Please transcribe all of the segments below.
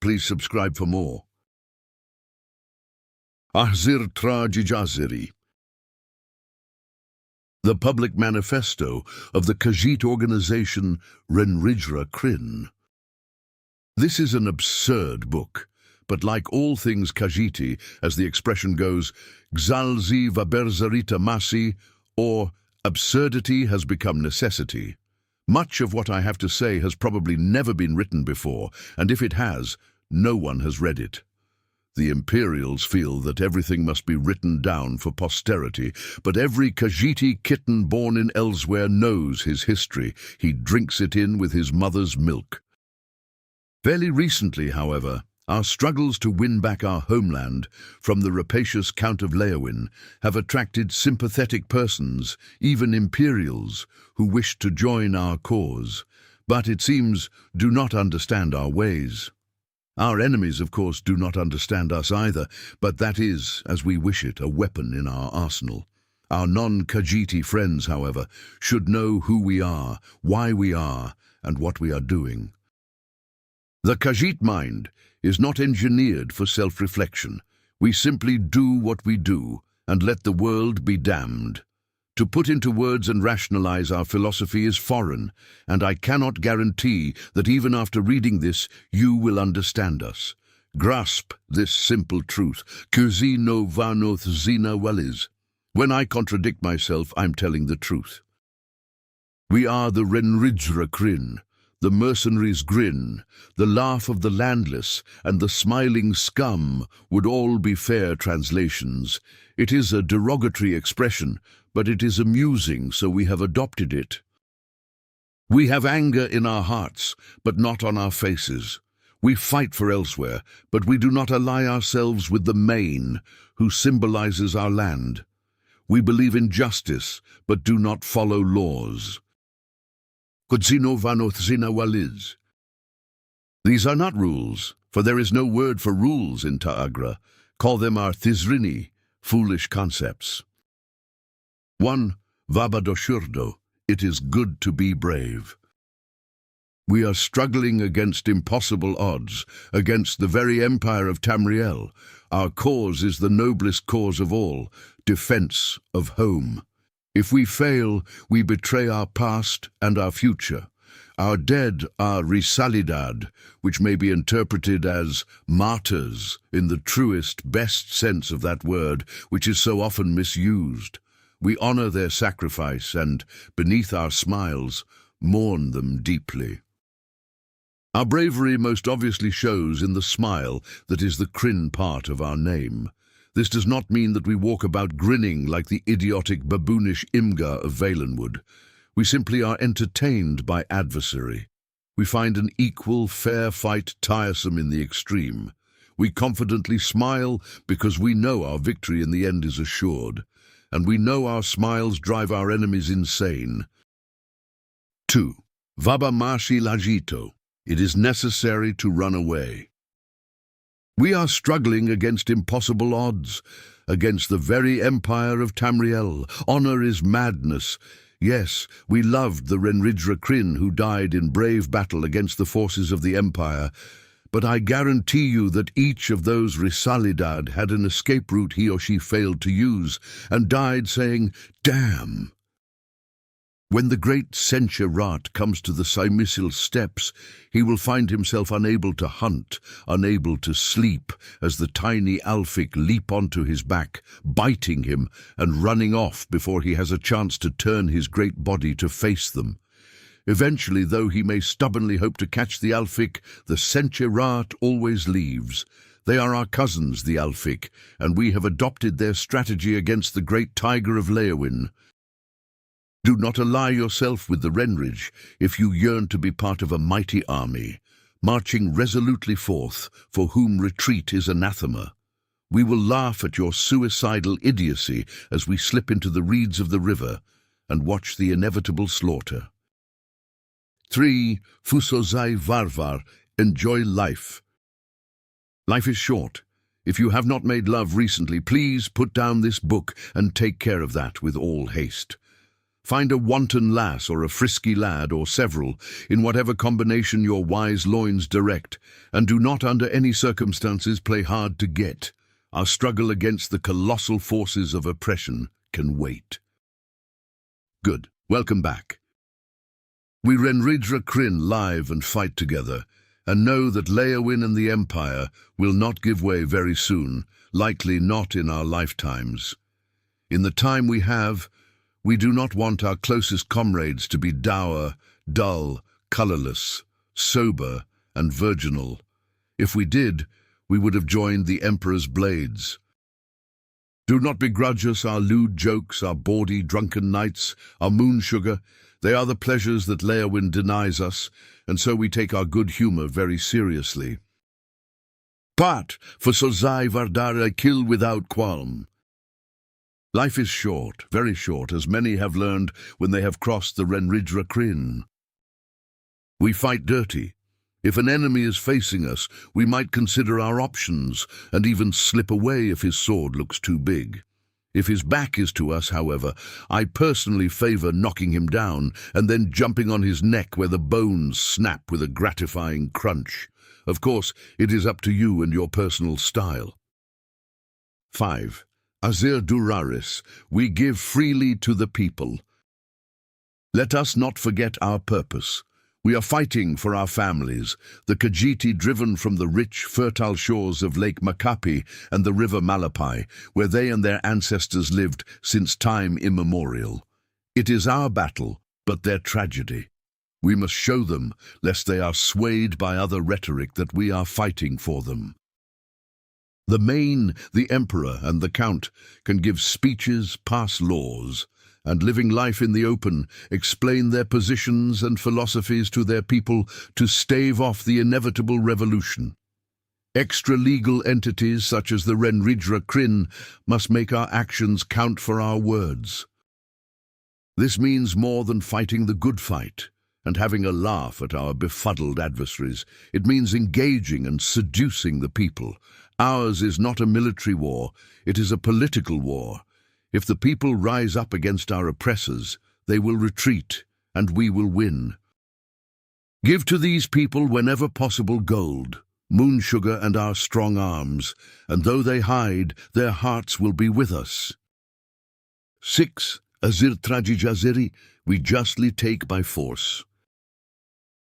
Please subscribe for more. Ahzirr Traajijazeri. The public manifesto of the Khajiit organization Renrijra Krin. This is an absurd book, but like all things Khajiiti, as the expression goes, Gzalzi vaberzarita masi, or absurdity has become necessity. Much of what I have to say has probably never been written before, and if it has, no one has read it. The Imperials feel that everything must be written down for posterity, but every Khajiiti kitten born in elsewhere knows his history. He drinks it in with his mother's milk. Fairly recently, however, our struggles to win back our homeland from the rapacious Count of Leyawiin have attracted sympathetic persons, even Imperials, who wish to join our cause, but it seems do not understand our ways. Our enemies, of course, do not understand us either, but that is, as we wish it, a weapon in our arsenal. Our non-Khajiiti friends, however, should know who we are, why we are, and what we are doing. The Khajiit mind is not engineered for self-reflection. We simply do what we do, and let the world be damned. To put into words and rationalize our philosophy is foreign, and I cannot guarantee that even after reading this, you will understand us. Grasp this simple truth. Kuzi no vanoth zina waliz. When I contradict myself, I'm telling the truth. We are the Renrijra Krin, the mercenaries' grin, the laugh of the landless, and the smiling scum would all be fair translations. It is a derogatory expression, but it is amusing, so we have adopted it. We have anger in our hearts, but not on our faces. We fight for elsewhere, but we do not ally ourselves with the Main, who symbolizes our land. We believe in justice, but do not follow laws. Kudzino vanoth zina waliz. These are not rules, for there is no word for rules in Ta'agra. Call them our thizrini, foolish concepts. 1. Vabadoshurdo, it is good to be brave. We are struggling against impossible odds, against the very empire of Tamriel. Our cause is the noblest cause of all, defense of home. If we fail, we betray our past and our future. Our dead are risalidad, which may be interpreted as martyrs in the truest, best sense of that word, which is so often misused. We honor their sacrifice and, beneath our smiles, mourn them deeply. Our bravery most obviously shows in the smile that is the Krin part of our name. This does not mean that we walk about grinning like the idiotic baboonish Imga of Valenwood. We simply are entertained by adversary. We find an equal, fair fight tiresome in the extreme. We confidently smile because we know our victory in the end is assured, and we know our smiles drive our enemies insane. 2. Vaba marshi lagito. It is necessary to run away. We are struggling against impossible odds, against the very empire of Tamriel. Honor is madness. Yes, we loved the Renrijra Krin who died in brave battle against the forces of the empire, but I guarantee you that each of those Risalidad had an escape route he or she failed to use, and died saying, "Damn!" When the great Sencha comes to the Simisil steppes, he will find himself unable to hunt, unable to sleep, as the tiny Alfic leap onto his back, biting him and running off before he has a chance to turn his great body to face them. Eventually, though he may stubbornly hope to catch the Alfic, the Sencha always leaves. They are our cousins, the Alfic, and we have adopted their strategy against the great tiger of Leyawiin. Do not ally yourself with the Renrij if you yearn to be part of a mighty army, marching resolutely forth, for whom retreat is anathema. We will laugh at your suicidal idiocy as we slip into the reeds of the river and watch the inevitable slaughter. 3. Fusozai varvar, enjoy life. Life is short. If you have not made love recently, please put down this book and take care of that with all haste. Find a wanton lass or a frisky lad or several, in whatever combination your wise loins direct, and do not under any circumstances play hard to get. Our struggle against the colossal forces of oppression can wait. Good. Welcome back. We Renrijra Krin live and fight together, and know that Leowin and the Empire will not give way very soon, likely not in our lifetimes. In the time we have, we do not want our closest comrades to be dour, dull, colourless, sober, and virginal. If we did, we would have joined the Emperor's blades. Do not begrudge us our lewd jokes, our bawdy, drunken nights, our moon sugar. They are the pleasures that Leowin denies us, and so we take our good humour very seriously. But for Sozai Vardara, kill without qualm. Life is short, very short, as many have learned when they have crossed the Renrijra Krin. We fight dirty. If an enemy is facing us, we might consider our options and even slip away if his sword looks too big. If his back is to us, however, I personally favour knocking him down and then jumping on his neck where the bones snap with a gratifying crunch. Of course, it is up to you and your personal style. 5. Ahzirr Traajijazeri, we give freely to the people. Let us not forget our purpose. We are fighting for our families, the Khajiit driven from the rich, fertile shores of Lake Makapi and the river Malapai, where they and their ancestors lived since time immemorial. It is our battle, but their tragedy. We must show them, lest they are swayed by other rhetoric, that we are fighting for them. The Main, the Emperor, and the Count can give speeches, pass laws, and living life in the open, explain their positions and philosophies to their people to stave off the inevitable revolution. Extra-legal entities such as the Renrijra Krin must make our actions count for our words. This means more than fighting the good fight and having a laugh at our befuddled adversaries. It means engaging and seducing the people. Ours is not a military war, it is a political war. If the people rise up against our oppressors, they will retreat, and we will win. Give to these people whenever possible gold, moon sugar, and our strong arms, and though they hide, their hearts will be with us. 6. Ahzirr Traajijazeri, we justly take by force.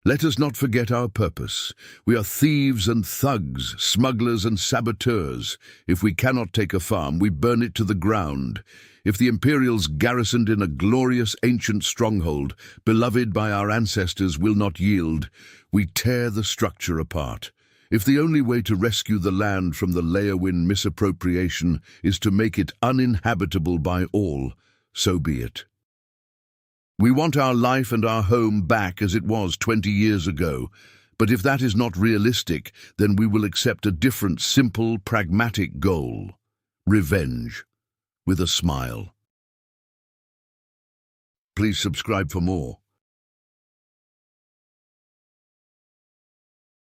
Let us not forget our purpose. We are thieves and thugs, smugglers and saboteurs. If we cannot take a farm, we burn it to the ground. If the Imperials garrisoned in a glorious ancient stronghold, beloved by our ancestors, will not yield, we tear the structure apart. If the only way to rescue the land from the Leowin misappropriation is to make it uninhabitable by all, so be it. We want our life and our home back as it was 20 years ago, but if that is not realistic, then we will accept a different, simple, pragmatic goal: revenge, with a smile. Please subscribe for more.